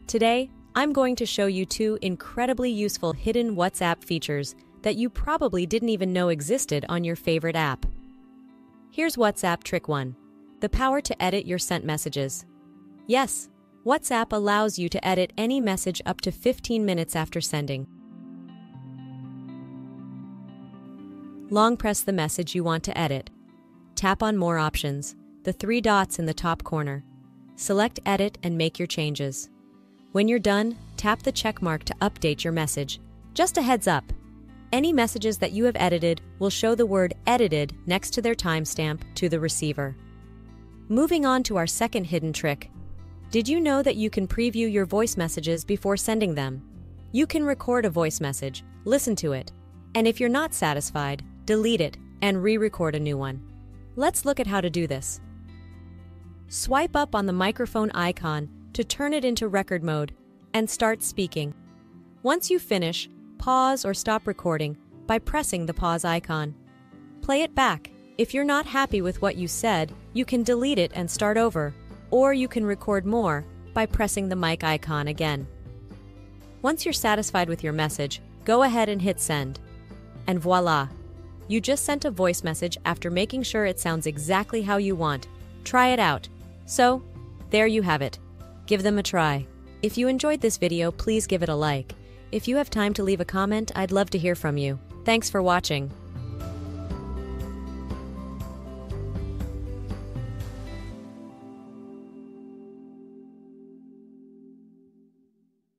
Today, I'm going to show you two incredibly useful hidden WhatsApp features that you probably didn't even know existed on your favorite app. Here's WhatsApp Trick 1. The power to edit your sent messages. Yes, WhatsApp allows you to edit any message up to 15 minutes after sending. Long press the message you want to edit. Tap on More Options, the three dots in the top corner. Select Edit and make your changes. When you're done, tap the check mark to update your message. Just a heads up, any messages that you have edited will show the word edited next to their timestamp to the receiver. Moving on to our second hidden trick. Did you know that you can preview your voice messages before sending them? You can record a voice message, listen to it, and if you're not satisfied, delete it and re-record a new one. Let's look at how to do this. Swipe up on the microphone icon to turn it into record mode and start speaking. Once you finish, pause or stop recording by pressing the pause icon. Play it back. If you're not happy with what you said, you can delete it and start over, or you can record more by pressing the mic icon again. Once you're satisfied with your message, go ahead and hit send. And voila! You just sent a voice message after making sure it sounds exactly how you want. Try it out. So, there you have it. Give them a try. If you enjoyed this video, please give it a like. If you have time to leave a comment, I'd love to hear from you. Thanks for watching.